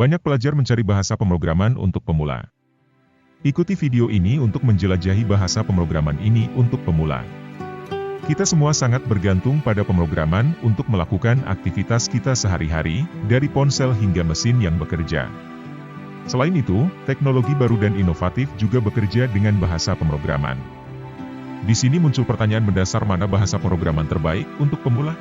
Banyak pelajar mencari bahasa pemrograman untuk pemula. Ikuti video ini untuk menjelajahi bahasa pemrograman ini untuk pemula. Kita semua sangat bergantung pada pemrograman untuk melakukan aktivitas kita sehari-hari, dari ponsel hingga mesin yang bekerja. Selain itu, teknologi baru dan inovatif juga bekerja dengan bahasa pemrograman. Di sini muncul pertanyaan mendasar, mana bahasa pemrograman terbaik untuk pemula?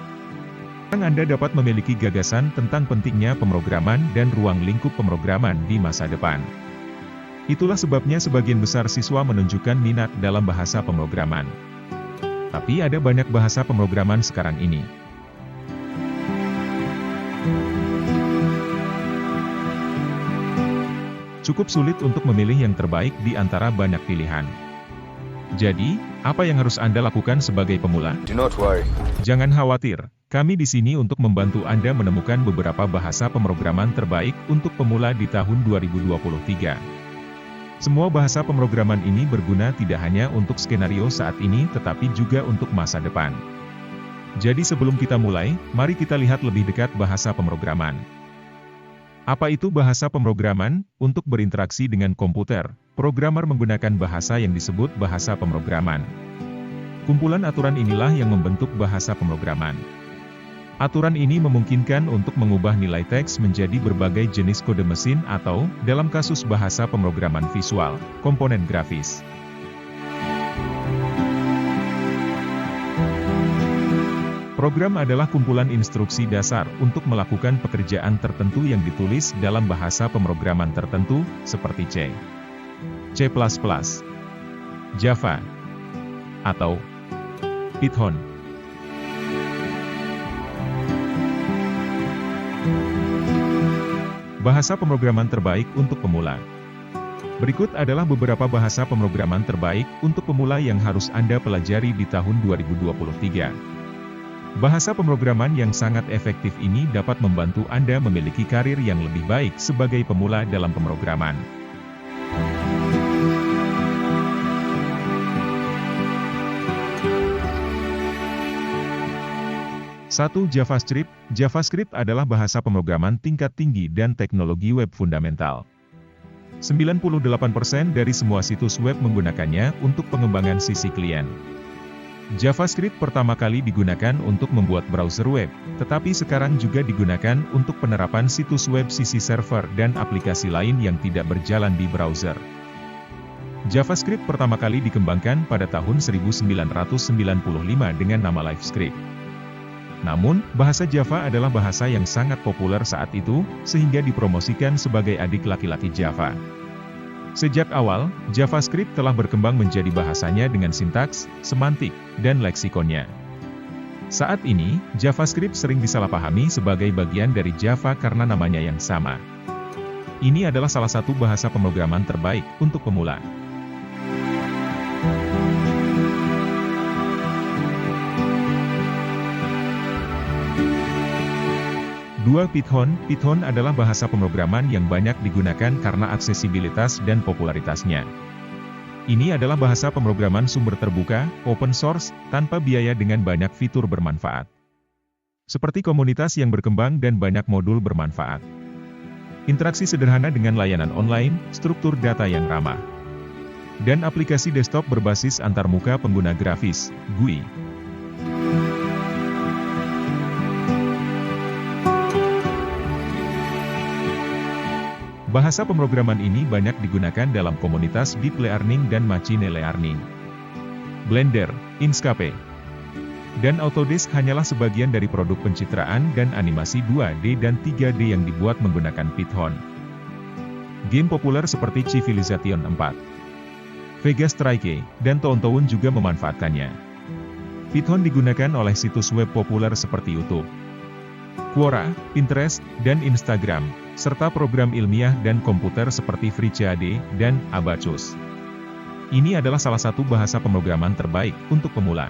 Anda dapat memiliki gagasan tentang pentingnya pemrograman dan ruang lingkup pemrograman di masa depan. Itulah sebabnya sebagian besar siswa menunjukkan minat dalam bahasa pemrograman. Tapi ada banyak bahasa pemrograman sekarang ini. Cukup sulit untuk memilih yang terbaik di antara banyak pilihan. Jadi, apa yang harus Anda lakukan sebagai pemula? Do not worry. Jangan khawatir, kami di sini untuk membantu Anda menemukan beberapa bahasa pemrograman terbaik untuk pemula di tahun 2023. Semua bahasa pemrograman ini berguna tidak hanya untuk skenario saat ini tetapi juga untuk masa depan. Jadi sebelum kita mulai, mari kita lihat lebih dekat bahasa pemrograman. Apa itu bahasa pemrograman? Untuk berinteraksi dengan komputer, programmer menggunakan bahasa yang disebut bahasa pemrograman. Kumpulan aturan inilah yang membentuk bahasa pemrograman. Aturan ini memungkinkan untuk mengubah nilai teks menjadi berbagai jenis kode mesin atau, dalam kasus bahasa pemrograman visual, komponen grafis. Program adalah kumpulan instruksi dasar untuk melakukan pekerjaan tertentu yang ditulis dalam bahasa pemrograman tertentu, seperti C, C++, Java, atau Python. Bahasa pemrograman terbaik untuk pemula. Berikut adalah beberapa bahasa pemrograman terbaik untuk pemula yang harus Anda pelajari di tahun 2023. Bahasa pemrograman yang sangat efektif ini dapat membantu Anda memiliki karir yang lebih baik sebagai pemula dalam pemrograman. Satu, JavaScript. JavaScript adalah bahasa pemrograman tingkat tinggi dan teknologi web fundamental. 98% dari semua situs web menggunakannya untuk pengembangan sisi klien. JavaScript pertama kali digunakan untuk membuat browser web, tetapi sekarang juga digunakan untuk penerapan situs web sisi server dan aplikasi lain yang tidak berjalan di browser. JavaScript pertama kali dikembangkan pada tahun 1995 dengan nama LiveScript. Namun, bahasa Java adalah bahasa yang sangat populer saat itu, sehingga dipromosikan sebagai adik laki-laki Java. Sejak awal, JavaScript telah berkembang menjadi bahasanya dengan sintaks, semantik, dan leksikonnya. Saat ini, JavaScript sering disalahpahami sebagai bagian dari Java karena namanya yang sama. Ini adalah salah satu bahasa pemrograman terbaik untuk pemula. Dua, Python. Python adalah bahasa pemrograman yang banyak digunakan karena aksesibilitas dan popularitasnya. Ini adalah bahasa pemrograman sumber terbuka, open source, tanpa biaya dengan banyak fitur bermanfaat. Seperti komunitas yang berkembang dan banyak modul bermanfaat. Interaksi sederhana dengan layanan online, struktur data yang ramah. Dan aplikasi desktop berbasis antarmuka pengguna grafis, GUI. Bahasa pemrograman ini banyak digunakan dalam komunitas deep learning dan machine learning. Blender, Inkscape, dan Autodesk hanyalah sebagian dari produk pencitraan dan animasi 2D dan 3D yang dibuat menggunakan Python. Game populer seperti Civilization 4, Vega Strike, dan Toontown juga memanfaatkannya. Python digunakan oleh situs web populer seperti YouTube, Quora, Pinterest, dan Instagram, serta program ilmiah dan komputer seperti FreeCAD dan Abacus. Ini adalah salah satu bahasa pemrograman terbaik untuk pemula.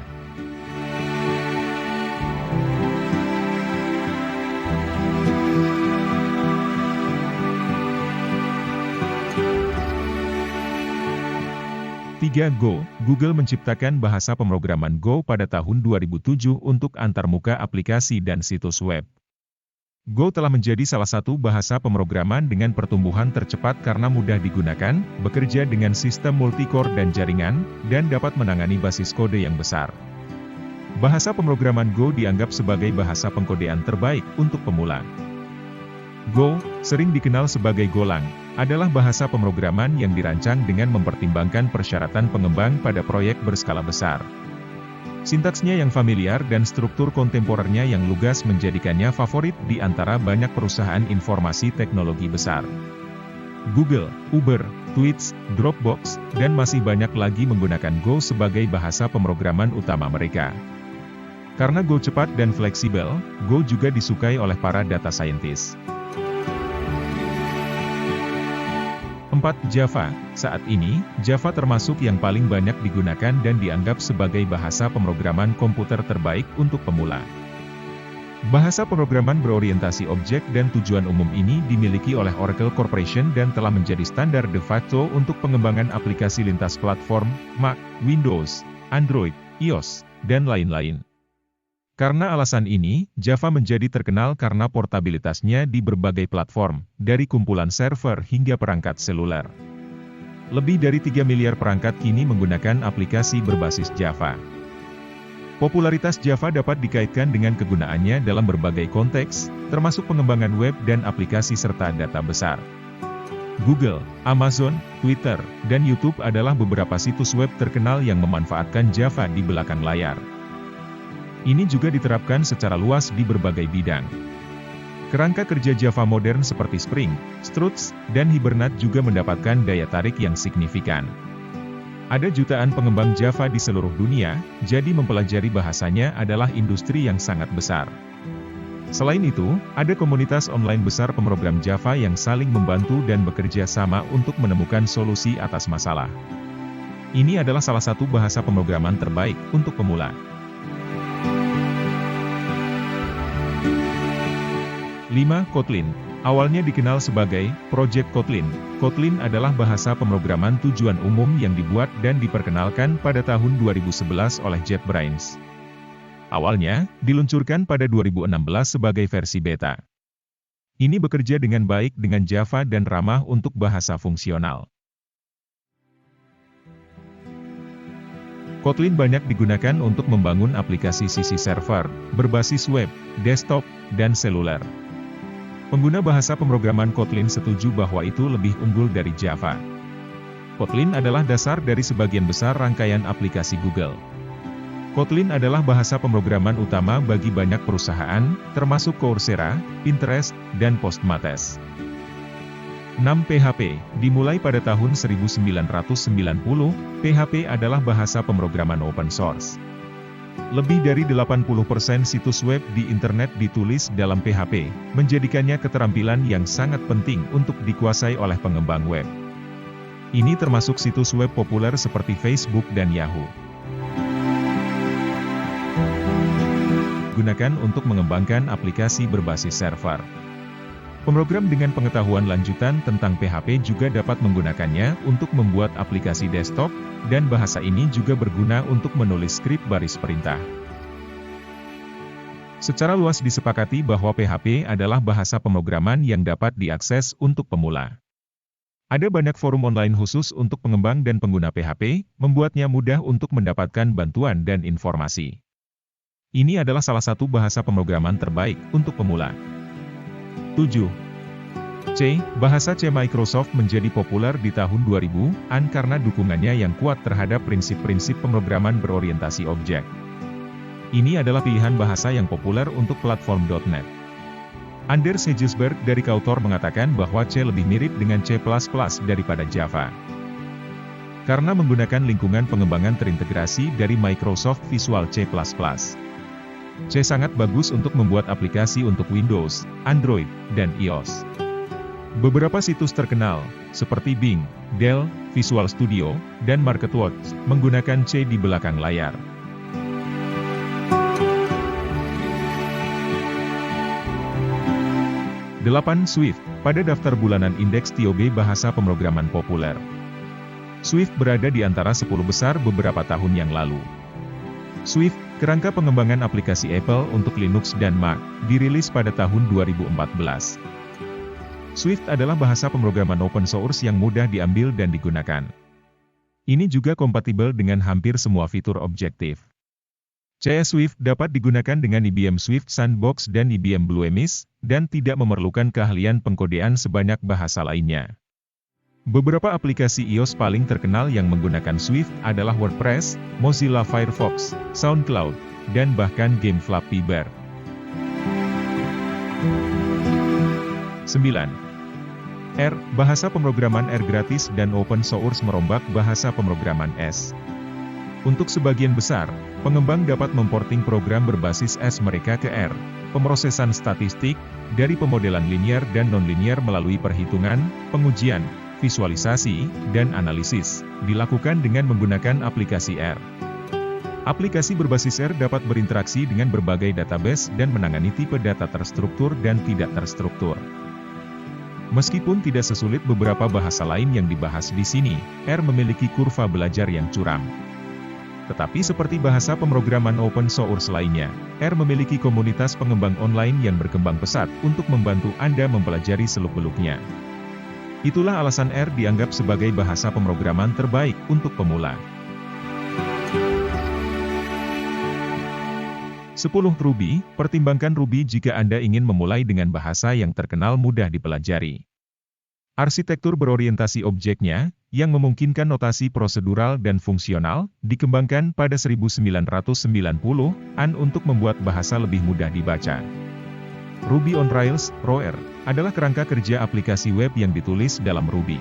Tiga, Go. Google menciptakan bahasa pemrograman Go pada tahun 2007 untuk antarmuka aplikasi dan situs web. Go telah menjadi salah satu bahasa pemrograman dengan pertumbuhan tercepat karena mudah digunakan, bekerja dengan sistem multi-core dan jaringan, dan dapat menangani basis kode yang besar. Bahasa pemrograman Go dianggap sebagai bahasa pengkodean terbaik untuk pemula. Go, sering dikenal sebagai Golang, adalah bahasa pemrograman yang dirancang dengan mempertimbangkan persyaratan pengembang pada proyek berskala besar. Sintaksnya yang familiar dan struktur kontemporernya yang lugas menjadikannya favorit di antara banyak perusahaan informasi teknologi besar. Google, Uber, Twitch, Dropbox, dan masih banyak lagi menggunakan Go sebagai bahasa pemrograman utama mereka. Karena Go cepat dan fleksibel, Go juga disukai oleh para data scientist. 4. Java. Saat ini, Java termasuk yang paling banyak digunakan dan dianggap sebagai bahasa pemrograman komputer terbaik untuk pemula. Bahasa pemrograman berorientasi objek dan tujuan umum ini dimiliki oleh Oracle Corporation dan telah menjadi standar de facto untuk pengembangan aplikasi lintas platform, Mac, Windows, Android, iOS, dan lain-lain. Karena alasan ini, Java menjadi terkenal karena portabilitasnya di berbagai platform, dari kumpulan server hingga perangkat seluler. Lebih dari 3 miliar perangkat kini menggunakan aplikasi berbasis Java. Popularitas Java dapat dikaitkan dengan kegunaannya dalam berbagai konteks, termasuk pengembangan web dan aplikasi serta data besar. Google, Amazon, Twitter, dan YouTube adalah beberapa situs web terkenal yang memanfaatkan Java di belakang layar. Ini juga diterapkan secara luas di berbagai bidang. Kerangka kerja Java modern seperti Spring, Struts, dan Hibernate juga mendapatkan daya tarik yang signifikan. Ada jutaan pengembang Java di seluruh dunia, jadi mempelajari bahasanya adalah industri yang sangat besar. Selain itu, ada komunitas online besar pemrogram Java yang saling membantu dan bekerja sama untuk menemukan solusi atas masalah. Ini adalah salah satu bahasa pemrograman terbaik untuk pemula. 5. Kotlin. Awalnya dikenal sebagai Project Kotlin. Kotlin adalah bahasa pemrograman tujuan umum yang dibuat dan diperkenalkan pada tahun 2011 oleh JetBrains. Awalnya, diluncurkan pada 2016 sebagai versi beta. Ini bekerja dengan baik dengan Java dan ramah untuk bahasa fungsional. Kotlin banyak digunakan untuk membangun aplikasi sisi server, berbasis web, desktop, dan seluler. Pengguna bahasa pemrograman Kotlin setuju bahwa itu lebih unggul dari Java. Kotlin adalah dasar dari sebagian besar rangkaian aplikasi Google. Kotlin adalah bahasa pemrograman utama bagi banyak perusahaan, termasuk Coursera, Pinterest, dan Postmates. 6. PHP. Dimulai pada tahun 1990, PHP adalah bahasa pemrograman open source. Lebih dari 80% situs web di internet ditulis dalam PHP, menjadikannya keterampilan yang sangat penting untuk dikuasai oleh pengembang web. Ini termasuk situs web populer seperti Facebook dan Yahoo. Gunakan untuk mengembangkan aplikasi berbasis server. Pemrogram dengan pengetahuan lanjutan tentang PHP juga dapat menggunakannya untuk membuat aplikasi desktop, dan bahasa ini juga berguna untuk menulis skrip baris perintah. Secara luas disepakati bahwa PHP adalah bahasa pemrograman yang dapat diakses untuk pemula. Ada banyak forum online khusus untuk pengembang dan pengguna PHP, membuatnya mudah untuk mendapatkan bantuan dan informasi. Ini adalah salah satu bahasa pemrograman terbaik untuk pemula. 7. C. Bahasa C. Microsoft menjadi populer di tahun 2000-an karena dukungannya yang kuat terhadap prinsip-prinsip pemrograman berorientasi objek. Ini adalah pilihan bahasa yang populer untuk platform .NET. Anders Heggesberg dari Kautor mengatakan bahwa C lebih mirip dengan C++ daripada Java. Karena menggunakan lingkungan pengembangan terintegrasi dari Microsoft Visual C++. C sangat bagus untuk membuat aplikasi untuk Windows, Android, dan iOS. Beberapa situs terkenal, seperti Bing, Dell, Visual Studio, dan MarketWatch, menggunakan C di belakang layar. Delapan. Swift, pada daftar bulanan indeks TOB bahasa pemrograman populer. Swift berada di antara 10 besar beberapa tahun yang lalu. Swift, kerangka pengembangan aplikasi Apple untuk Linux dan Mac, dirilis pada tahun 2014. Swift adalah bahasa pemrograman open source yang mudah diambil dan digunakan. Ini juga kompatibel dengan hampir semua fitur objektif. CS Swift dapat digunakan dengan IBM Swift Sandbox dan IBM Bluemist, dan tidak memerlukan keahlian pengkodean sebanyak bahasa lainnya. Beberapa aplikasi iOS paling terkenal yang menggunakan Swift adalah WordPress, Mozilla Firefox, SoundCloud, dan bahkan game Flappy Bird. 9. R. Bahasa pemrograman R gratis dan open source merombak bahasa pemrograman S. Untuk sebagian besar, pengembang dapat memporting program berbasis S mereka ke R. Pemrosesan statistik, dari pemodelan linear dan nonlinear melalui perhitungan, pengujian, visualisasi, dan analisis, dilakukan dengan menggunakan aplikasi R. Aplikasi berbasis R dapat berinteraksi dengan berbagai database dan menangani tipe data terstruktur dan tidak terstruktur. Meskipun tidak sesulit beberapa bahasa lain yang dibahas di sini, R memiliki kurva belajar yang curam. Tetapi seperti bahasa pemrograman open source lainnya, R memiliki komunitas pengembang online yang berkembang pesat untuk membantu Anda mempelajari seluk-beluknya. Itulah alasan R dianggap sebagai bahasa pemrograman terbaik untuk pemula. 10. Ruby, pertimbangkan Ruby jika Anda ingin memulai dengan bahasa yang terkenal mudah dipelajari. Arsitektur berorientasi objeknya, yang memungkinkan notasi prosedural dan fungsional, dikembangkan pada 1990-an untuk membuat bahasa lebih mudah dibaca. Ruby on Rails, ROR, adalah kerangka kerja aplikasi web yang ditulis dalam Ruby.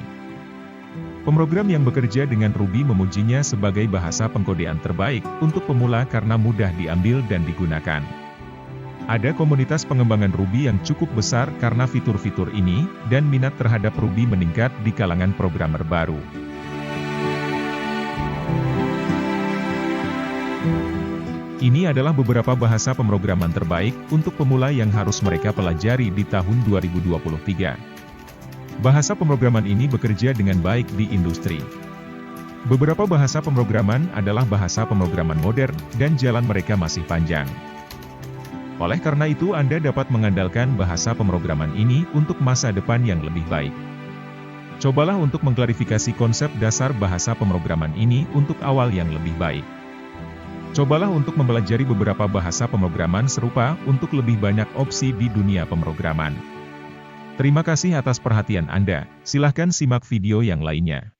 Pemrogram yang bekerja dengan Ruby memujinya sebagai bahasa pengkodean terbaik untuk pemula karena mudah diambil dan digunakan. Ada komunitas pengembangan Ruby yang cukup besar karena fitur-fitur ini, dan minat terhadap Ruby meningkat di kalangan programmer baru. Ini adalah beberapa bahasa pemrograman terbaik untuk pemula yang harus mereka pelajari di tahun 2023. Bahasa pemrograman ini bekerja dengan baik di industri. Beberapa bahasa pemrograman adalah bahasa pemrograman modern, dan jalan mereka masih panjang. Oleh karena itu Anda dapat mengandalkan bahasa pemrograman ini untuk masa depan yang lebih baik. Cobalah untuk mengklarifikasi konsep dasar bahasa pemrograman ini untuk awal yang lebih baik. Cobalah untuk mempelajari beberapa bahasa pemrograman serupa untuk lebih banyak opsi di dunia pemrograman. Terima kasih atas perhatian Anda, silahkan simak video yang lainnya.